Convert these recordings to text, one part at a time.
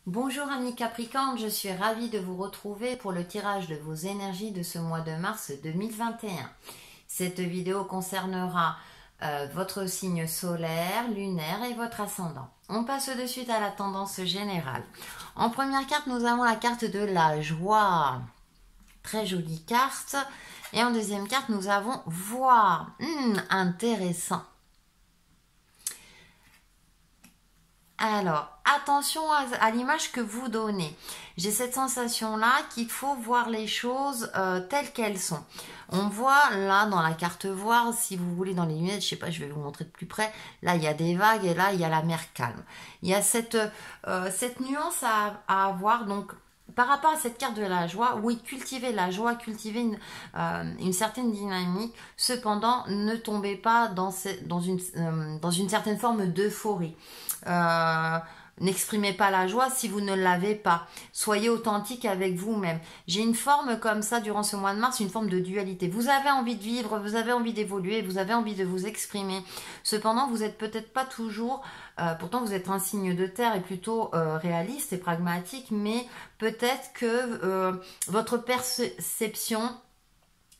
Bonjour amis Capricorne, je suis ravie de vous retrouver pour le tirage de vos énergies de ce mois de mars 2021. Cette vidéo concernera votre signe solaire, lunaire et votre ascendant. On passe de suite à la tendance générale. En première carte, nous avons la carte de la joie. Très jolie carte. Et en deuxième carte, nous avons voir. Intéressant. Alors, attention à l'image que vous donnez. J'ai cette sensation-là qu'il faut voir les choses telles qu'elles sont. On voit là dans la carte voir, si vous voulez dans les lunettes, je sais pas, je vais vous montrer de plus près. Là, il y a des vagues et là, il y a la mer calme. Il y a cette nuance à avoir. Donc, par rapport à cette carte de la joie, oui, cultivez la joie, cultivez une certaine dynamique. Cependant, ne tombez pas dans une certaine forme d'euphorie. N'exprimez pas la joie si vous ne l'avez pas. Soyez authentique avec vous-même. J'ai une forme comme ça durant ce mois de mars, une forme de dualité. Vous avez envie de vivre, vous avez envie d'évoluer, vous avez envie de vous exprimer. Cependant, vous n'êtes peut-être pas toujours, pourtant vous êtes un signe de terre et plutôt réaliste et pragmatique, mais peut-être que votre perception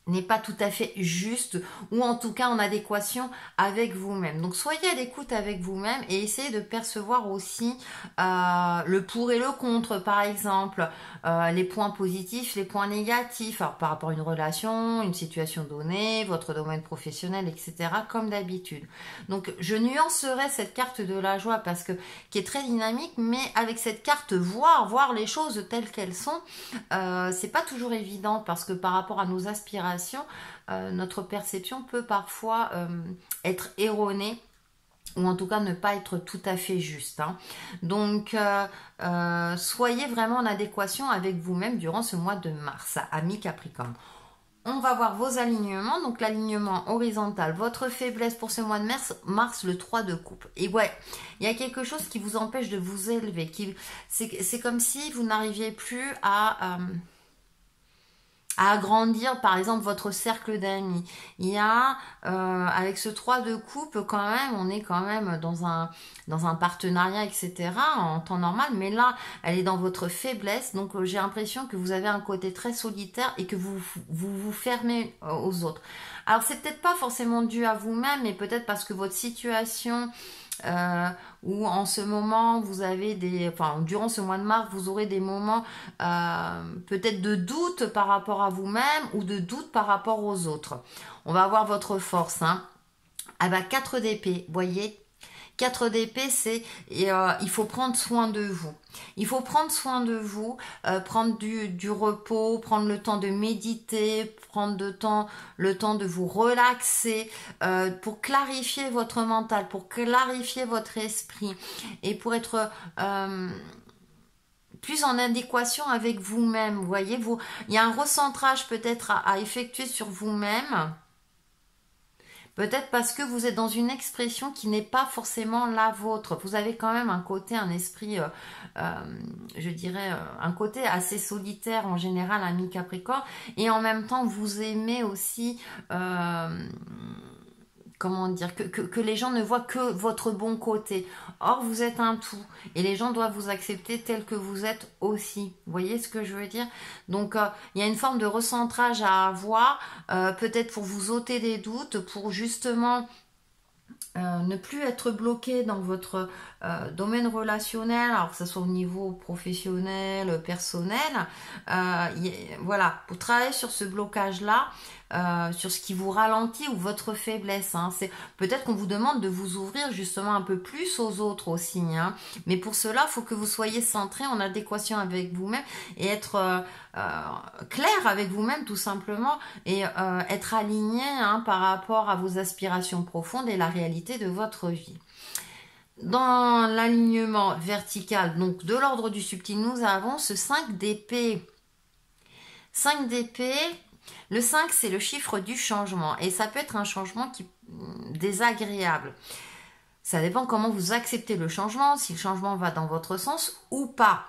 n'est pas tout à fait juste ou en tout cas en adéquation avec vous-même. Donc soyez à l'écoute avec vous-même et essayez de percevoir aussi le pour et le contre, par exemple, les points positifs, les points négatifs, alors, par rapport à une relation, une situation donnée, votre domaine professionnel, etc. comme d'habitude. Donc je nuancerai cette carte de la joie parce que qui est très dynamique, mais avec cette carte voir les choses telles qu'elles sont, c'est pas toujours évident parce que par rapport à nos aspirations, notre perception peut parfois être erronée ou en tout cas ne pas être tout à fait juste. Donc, soyez vraiment en adéquation avec vous-même durant ce mois de mars, amis Capricorne. On va voir vos alignements. Donc, l'alignement horizontal, votre faiblesse pour ce mois de mars, le 3 de coupe. Et ouais, il y a quelque chose qui vous empêche de vous élever. C'est comme si vous n'arriviez plus à agrandir par exemple votre cercle d'amis. Il y a avec ce 3 de coupe quand même, on est quand même dans un partenariat, etc. en temps normal, mais là elle est dans votre faiblesse, donc j'ai l'impression que vous avez un côté très solitaire et que vous fermez aux autres. Alors c'est peut-être pas forcément dû à vous-même, mais peut-être parce que votre situation où en ce moment vous avez durant ce mois de mars vous aurez des moments peut-être de doute par rapport à vous-même ou de doute par rapport aux autres. On va voir votre force. Ah bah 4 d'épée, voyez. 4 d'épée, c'est il faut prendre soin de vous. Il faut prendre soin de vous, prendre du repos, prendre le temps de méditer, prendre le temps de vous relaxer pour clarifier votre mental, pour clarifier votre esprit et pour être plus en adéquation avec vous-même. Vous voyez, il y a un recentrage peut-être à effectuer sur vous-même. Peut-être parce que vous êtes dans une expression qui n'est pas forcément la vôtre. Vous avez quand même un esprit, je dirais, un côté assez solitaire en général, ami Capricorne. Et en même temps, vous aimez aussi, comment dire, que les gens ne voient que votre bon côté. Or, vous êtes un tout. Et les gens doivent vous accepter tel que vous êtes aussi. Vous voyez ce que je veux dire? Donc, il y a une forme de recentrage à avoir, peut-être pour vous ôter des doutes, pour justement ne plus être bloqué dans votre domaine relationnel, alors que ce soit au niveau professionnel, personnel. Voilà, pour travailler sur ce blocage-là, sur ce qui vous ralentit ou votre faiblesse. C'est peut-être qu'on vous demande de vous ouvrir justement un peu plus aux autres aussi. Mais pour cela, il faut que vous soyez centré en adéquation avec vous-même et être clair avec vous-même tout simplement et être aligné par rapport à vos aspirations profondes et la réalité de votre vie. Dans l'alignement vertical, donc de l'ordre du subtil, nous avons ce 5 d'épée. 5 d'épée, le 5 c'est le chiffre du changement et ça peut être un changement qui désagréable. Ça dépend comment vous acceptez le changement, si le changement va dans votre sens ou pas.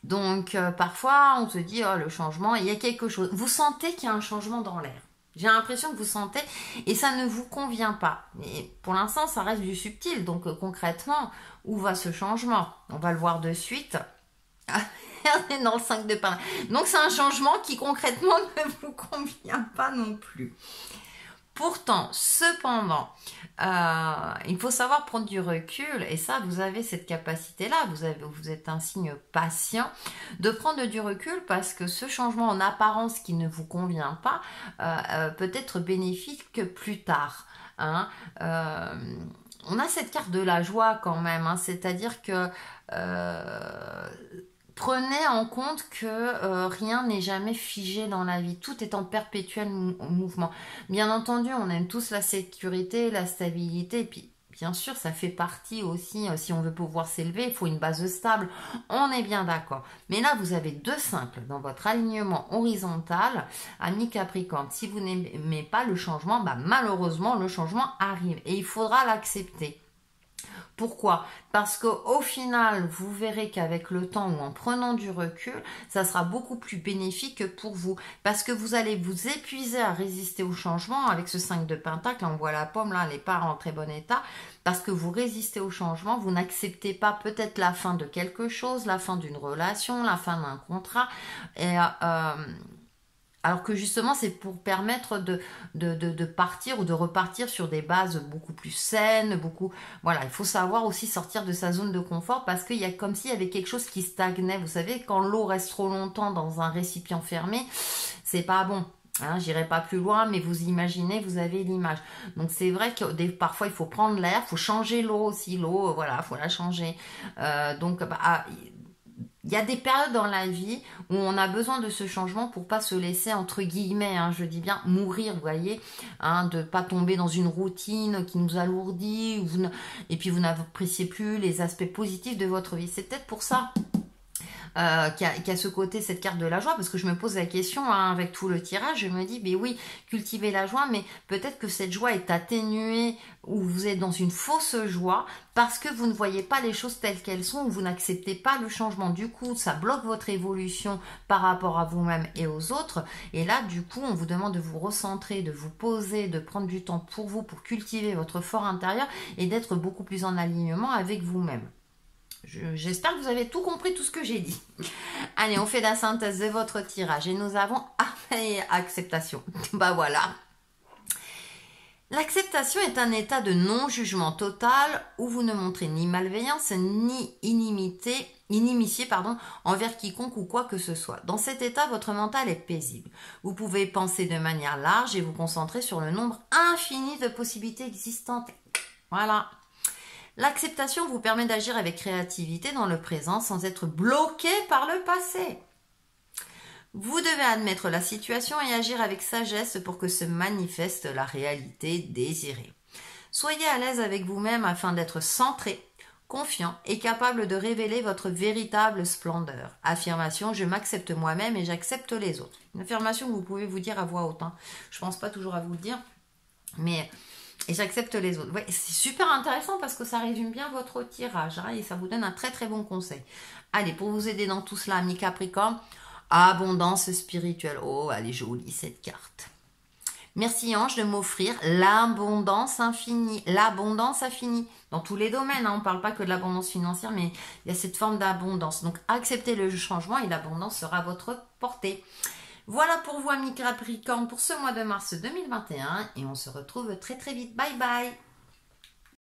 Donc parfois on se dit oh le changement, il y a quelque chose. Vous sentez qu'il y a un changement dans l'air. J'ai l'impression que vous sentez et ça ne vous convient pas. Mais pour l'instant, ça reste du subtil. Donc concrètement, où va ce changement? On va le voir de suite. On est dans le 5 de pentacle. Donc c'est un changement qui concrètement ne vous convient pas non plus. Pourtant, cependant, il faut savoir prendre du recul, et ça, vous avez cette capacité-là, vous êtes un signe patient, de prendre du recul parce que ce changement en apparence qui ne vous convient pas peut être bénéfique plus tard. Hein. On a cette carte de la joie quand même, hein, c'est-à-dire que prenez en compte que rien n'est jamais figé dans la vie. Tout est en perpétuel mouvement. Bien entendu, on aime tous la sécurité, la stabilité. Et puis, bien sûr, ça fait partie aussi, si on veut pouvoir s'élever, il faut une base stable. On est bien d'accord. Mais là, vous avez 2 simples dans votre alignement horizontal. Ami Capricorne, si vous n'aimez pas le changement, bah, malheureusement, le changement arrive. Et il faudra l'accepter. Pourquoi? Parce qu'au final, vous verrez qu'avec le temps ou en prenant du recul, ça sera beaucoup plus bénéfique pour vous. Parce que vous allez vous épuiser à résister au changement. Avec ce 5 de pentacle, on voit la pomme, là, elle n'est pas en très bon état. Parce que vous résistez au changement, vous n'acceptez pas peut-être la fin de quelque chose, la fin d'une relation, la fin d'un contrat. Et alors que justement, c'est pour permettre de partir ou de repartir sur des bases beaucoup plus saines, Voilà, il faut savoir aussi sortir de sa zone de confort parce qu'il y a comme s'il y avait quelque chose qui stagnait. Vous savez, quand l'eau reste trop longtemps dans un récipient fermé, c'est pas bon. Hein, j'irai pas plus loin, mais vous imaginez, vous avez l'image. Donc c'est vrai que parfois il faut prendre l'air, il faut changer l'eau aussi. L'eau, voilà, il faut la changer. Il y a des périodes dans la vie où on a besoin de ce changement pour pas se laisser, entre guillemets, hein, je dis bien mourir, vous voyez, hein, de pas tomber dans une routine qui nous alourdit, et puis vous n'appréciez plus les aspects positifs de votre vie. C'est peut-être pour ça qui a ce côté, cette carte de la joie, parce que je me pose la question, hein, avec tout le tirage, je me dis, mais oui, cultiver la joie, mais peut-être que cette joie est atténuée, ou vous êtes dans une fausse joie, parce que vous ne voyez pas les choses telles qu'elles sont, ou vous n'acceptez pas le changement. Du coup, ça bloque votre évolution par rapport à vous-même et aux autres, et là, du coup, on vous demande de vous recentrer, de vous poser, de prendre du temps pour vous, pour cultiver votre fort intérieur, et d'être beaucoup plus en alignement avec vous-même. J'espère que vous avez tout compris, tout ce que j'ai dit. Allez, on fait la synthèse de votre tirage et nous avons acceptation. Bah voilà. L'acceptation est un état de non-jugement total où vous ne montrez ni malveillance ni inimitié envers quiconque ou quoi que ce soit. Dans cet état, votre mental est paisible. Vous pouvez penser de manière large et vous concentrer sur le nombre infini de possibilités existantes. Voilà. L'acceptation vous permet d'agir avec créativité dans le présent sans être bloqué par le passé. Vous devez admettre la situation et agir avec sagesse pour que se manifeste la réalité désirée. Soyez à l'aise avec vous-même afin d'être centré, confiant et capable de révéler votre véritable splendeur. Affirmation, je m'accepte moi-même et j'accepte les autres. Une affirmation que vous pouvez vous dire à voix haute. Hein. Je ne pense pas toujours à vous le dire, mais... Et j'accepte les autres. Ouais, c'est super intéressant parce que ça résume bien votre tirage, hein, et ça vous donne un très très bon conseil. Allez, pour vous aider dans tout cela, ami Capricorne, abondance spirituelle. Oh, elle est jolie cette carte. Merci Ange de m'offrir l'abondance infinie. L'abondance infinie. Dans tous les domaines, hein, on ne parle pas que de l'abondance financière, mais il y a cette forme d'abondance. Donc acceptez le changement et l'abondance sera à votre portée. Voilà pour vous, amis Capricorne, pour ce mois de mars 2021 et on se retrouve très très vite. Bye bye!